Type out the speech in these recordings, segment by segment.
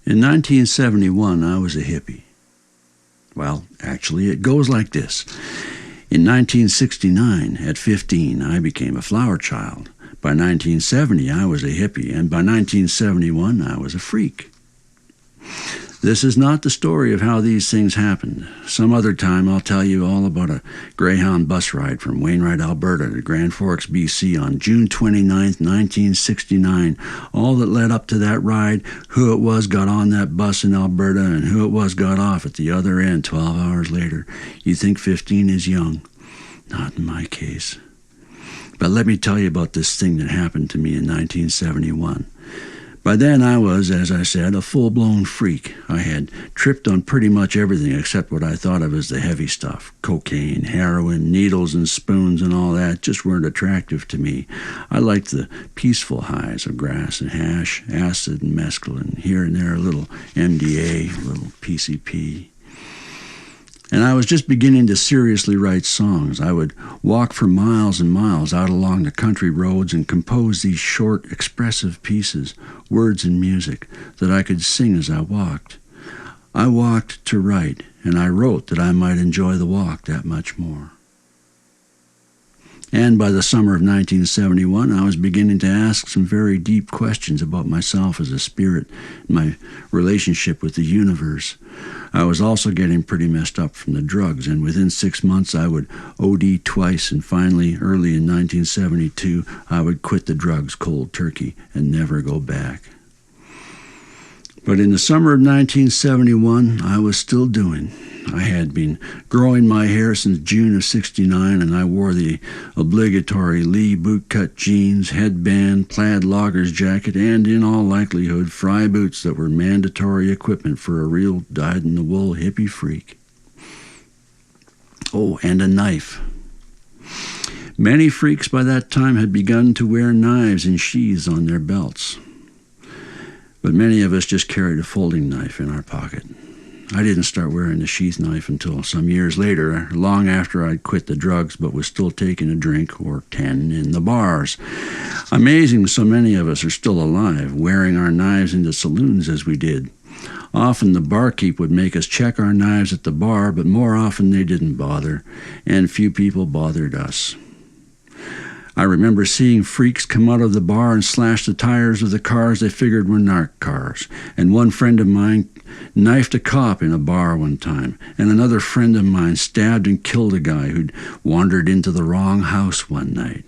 In 1971, I was a hippie. Well, actually, it goes like this. In 1969, at 15, I became a flower child. By 1970, I was a hippie, and by 1971, I was a freak. This is not the story of how these things happened. Some other time I'll tell you all about a Greyhound bus ride from Wainwright, Alberta to Grand Forks, BC on June 29, 1969. All that led up to that ride, who it was got on that bus in Alberta and who it was got off at the other end 12 hours later. You think 15 is young? Not in my case. But let me tell you about this thing that happened to me in 1971. By then I was, as I said, a full-blown freak. I had tripped on pretty much everything except what I thought of as the heavy stuff. Cocaine, heroin, needles and spoons and all that just weren't attractive to me. I liked the peaceful highs of grass and hash, acid and mescaline, here and there a little MDA, a little PCP. And I was just beginning to seriously write songs. I would walk for miles and miles out along the country roads and compose these short, expressive pieces, words and music, that I could sing as I walked. I walked to write, and I wrote that I might enjoy the walk that much more. And by the summer of 1971, I was beginning to ask some very deep questions about myself as a spirit, my relationship with the universe. I was also getting pretty messed up from the drugs, and within 6 months I would OD twice, and finally, early in 1972, I would quit the drugs cold turkey and never go back. But in the summer of 1971, I was still doing. I had been growing my hair since June of '69, and I wore the obligatory Lee bootcut jeans, headband, plaid loggers jacket, and, in all likelihood, fry boots that were mandatory equipment for a real dyed-in-the-wool hippie freak. Oh, and a knife. Many freaks by that time had begun to wear knives in sheaths on their belts. But many of us just carried a folding knife in our pocket. I didn't start wearing the sheath knife until some years later, long after I'd quit the drugs but was still taking a drink or 10 in the bars. Amazing so many of us are still alive, wearing our knives into saloons as we did. Often the barkeep would make us check our knives at the bar, but more often they didn't bother, and few people bothered us. I remember seeing freaks come out of the bar and slash the tires of the cars they figured were narc cars. And one friend of mine knifed a cop in a bar one time. And another friend of mine stabbed and killed a guy who'd wandered into the wrong house one night.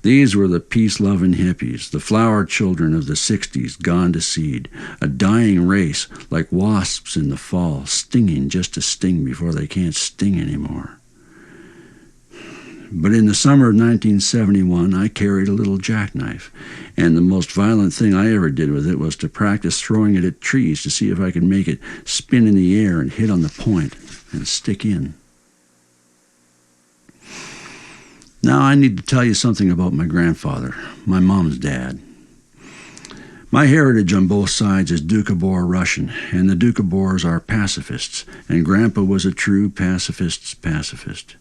These were the peace-loving hippies, the flower children of the 60s gone to seed, a dying race like wasps in the fall, stinging just to sting before they can't sting anymore. But in the summer of 1971, I carried a little jackknife, and the most violent thing I ever did with it was to practice throwing it at trees to see if I could make it spin in the air and hit on the point and stick in. Now I need to tell you something about my grandfather, my mom's dad. My heritage on both sides is Doukhobor Russian, and the Doukhobors are pacifists, and Grandpa was a true pacifist.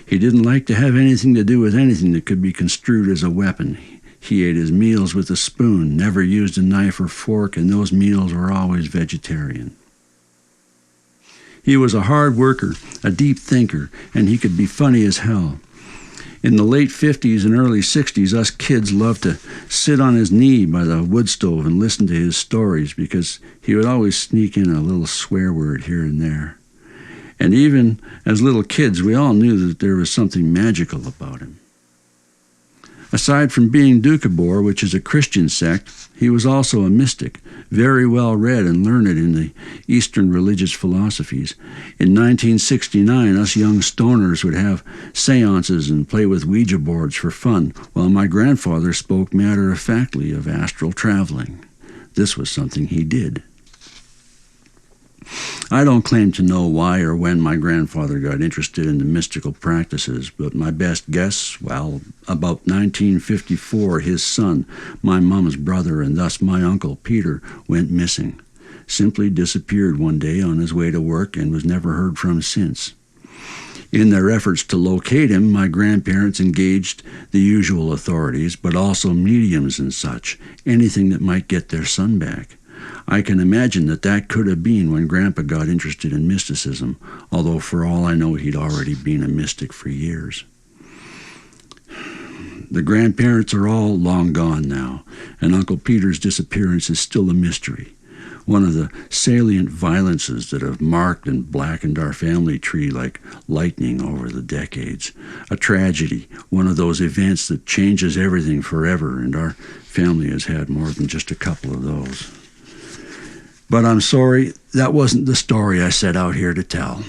He didn't like to have anything to do with anything that could be construed as a weapon. He ate his meals with a spoon, never used a knife or fork, and those meals were always vegetarian. He was a hard worker, a deep thinker, and he could be funny as hell. In the late 50s and early 60s, us kids loved to sit on his knee by the wood stove and listen to his stories because he would always sneak in a little swear word here and there. And even as little kids, we all knew that there was something magical about him. Aside from being Doukhobor, which is a Christian sect, he was also a mystic, very well read and learned in the Eastern religious philosophies. In 1969, us young stoners would have seances and play with Ouija boards for fun, while my grandfather spoke matter-of-factly of astral traveling. This was something he did. I don't claim to know why or when my grandfather got interested in the mystical practices, but my best guess, well, about 1954, his son, my mom's brother, and thus my uncle Peter, went missing. Simply disappeared one day on his way to work and was never heard from since. In their efforts to locate him, my grandparents engaged the usual authorities, but also mediums and such, anything that might get their son back. I can imagine that could have been when Grandpa got interested in mysticism, although for all I know he'd already been a mystic for years. The grandparents are all long gone now, and Uncle Peter's disappearance is still a mystery. One of the salient violences that have marked and blackened our family tree like lightning over the decades. A tragedy, one of those events that changes everything forever, and our family has had more than just a couple of those. But I'm sorry, that wasn't the story I set out here to tell.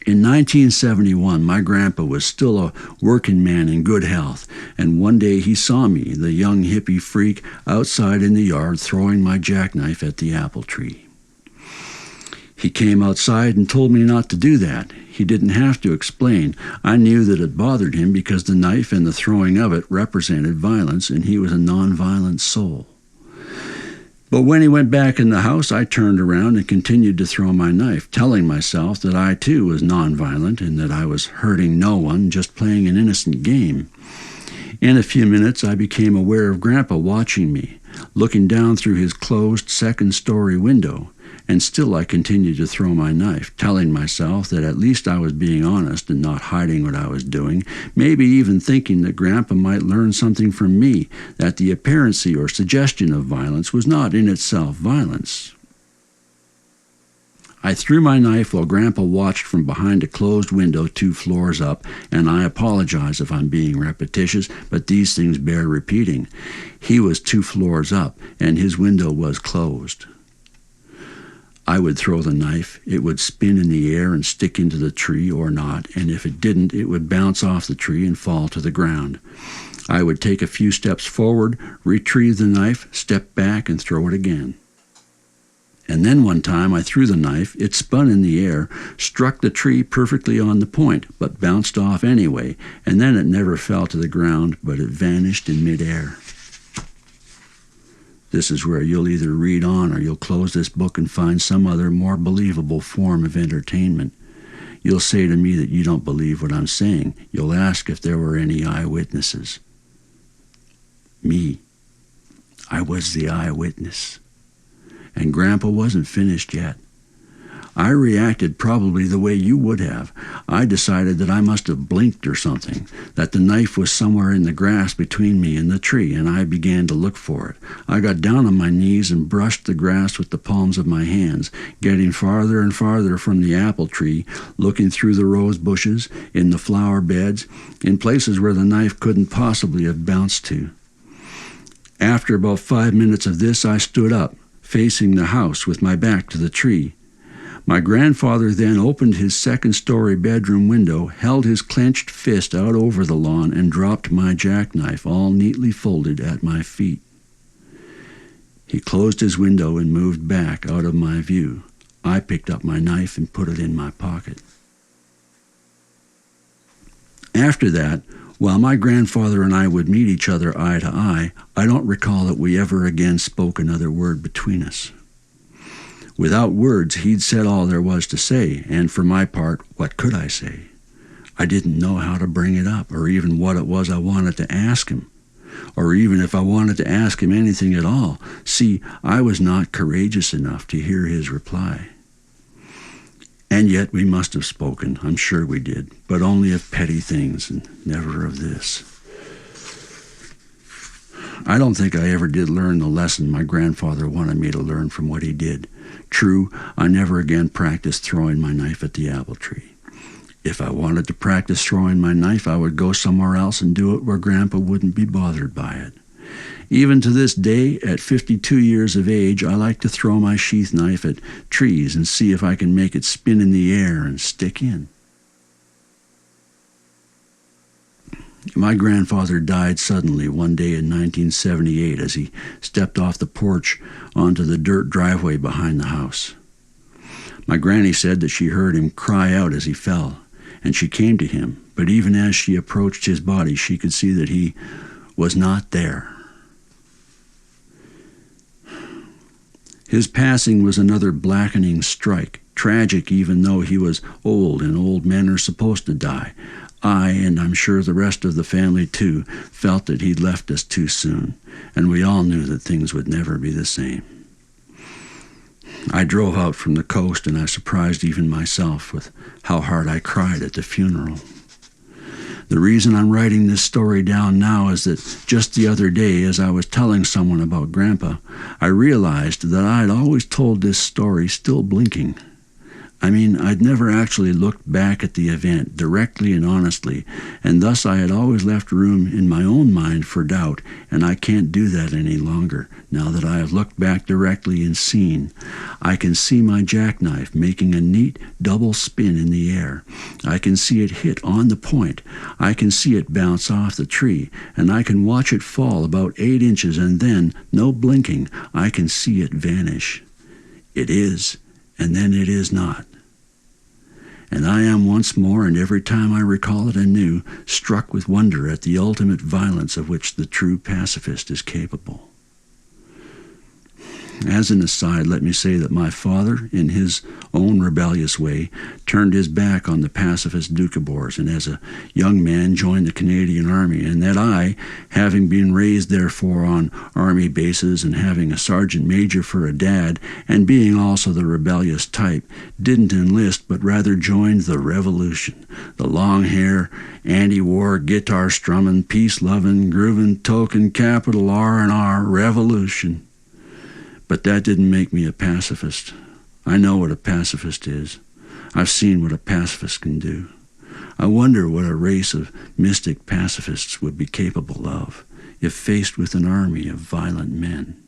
In 1971, my grandpa was still a working man in good health, and one day he saw me, the young hippie freak, outside in the yard throwing my jackknife at the apple tree. He came outside and told me not to do that. He didn't have to explain. I knew that it bothered him because the knife and the throwing of it represented violence, and he was a nonviolent soul. But when he went back in the house, I turned around and continued to throw my knife, telling myself that I too was nonviolent and that I was hurting no one, just playing an innocent game. In a few minutes, I became aware of Grandpa watching me, looking down through his closed second-story window, and still I continued to throw my knife, telling myself that at least I was being honest and not hiding what I was doing, maybe even thinking that Grandpa might learn something from me, that the appearance or suggestion of violence was not in itself violence. I threw my knife while Grandpa watched from behind a closed window 2 floors up, and I apologize if I'm being repetitious, but these things bear repeating. He was 2 floors up, and his window was closed. I would throw the knife, it would spin in the air and stick into the tree or not, and if it didn't, it would bounce off the tree and fall to the ground. I would take a few steps forward, retrieve the knife, step back, and throw it again. And then one time I threw the knife, it spun in the air, struck the tree perfectly on the point, but bounced off anyway, and then it never fell to the ground, but it vanished in midair. This is where you'll either read on or you'll close this book and find some other more believable form of entertainment. You'll say to me that you don't believe what I'm saying. You'll ask if there were any eyewitnesses. Me. I was the eyewitness. And Grandpa wasn't finished yet. I reacted probably the way you would have. I decided that I must have blinked or something, that the knife was somewhere in the grass between me and the tree, and I began to look for it. I got down on my knees and brushed the grass with the palms of my hands, getting farther and farther from the apple tree, looking through the rose bushes, in the flower beds, in places where the knife couldn't possibly have bounced to. After about 5 minutes of this, I stood up, facing the house with my back to the tree. My grandfather then opened his second-story bedroom window, held his clenched fist out over the lawn, and dropped my jackknife, all neatly folded, at my feet. He closed his window and moved back out of my view. I picked up my knife and put it in my pocket. After that, while my grandfather and I would meet each other eye to eye, I don't recall that we ever again spoke another word between us. Without words, he'd said all there was to say, and for my part, what could I say? I didn't know how to bring it up, or even what it was I wanted to ask him, or even if I wanted to ask him anything at all. See, I was not courageous enough to hear his reply. And yet we must have spoken, I'm sure we did, but only of petty things and never of this. I don't think I ever did learn the lesson my grandfather wanted me to learn from what he did. True, I never again practiced throwing my knife at the apple tree. If I wanted to practice throwing my knife, I would go somewhere else and do it where Grandpa wouldn't be bothered by it. Even to this day, at 52 years of age, I like to throw my sheath knife at trees and see if I can make it spin in the air and stick in. My grandfather died suddenly one day in 1978 as he stepped off the porch onto the dirt driveway behind the house. My granny said that she heard him cry out as he fell, and she came to him, but even as she approached his body, she could see that he was not there. His passing was another blackening strike, tragic even though he was old and old men are supposed to die. I, and I'm sure the rest of the family too, felt that he'd left us too soon, and we all knew that things would never be the same. I drove out from the coast, and I surprised even myself with how hard I cried at the funeral. The reason I'm writing this story down now is that just the other day, as I was telling someone about Grandpa, I realized that I'd always told this story still blinking. I mean, I'd never actually looked back at the event directly and honestly, and thus I had always left room in my own mind for doubt, and I can't do that any longer, now that I have looked back directly and seen. I can see my jackknife making a neat double spin in the air. I can see it hit on the point. I can see it bounce off the tree, and I can watch it fall about 8 inches, and then, no blinking, I can see it vanish. It is, and then it is not. And I am once more, and every time I recall it anew, struck with wonder at the ultimate violence of which the true pacifist is capable. As an aside, let me say that my father, in his own rebellious way, turned his back on the pacifist Doukhobors, and as a young man joined the Canadian Army, and that I, having been raised therefore on army bases and having a sergeant major for a dad, and being also the rebellious type, didn't enlist but rather joined the revolution, the long hair, anti-war, guitar-strumming, peace-loving, grooving, token, capital R&R revolution. But that didn't make me a pacifist. I know what a pacifist is. I've seen what a pacifist can do. I wonder what a race of mystic pacifists would be capable of if faced with an army of violent men.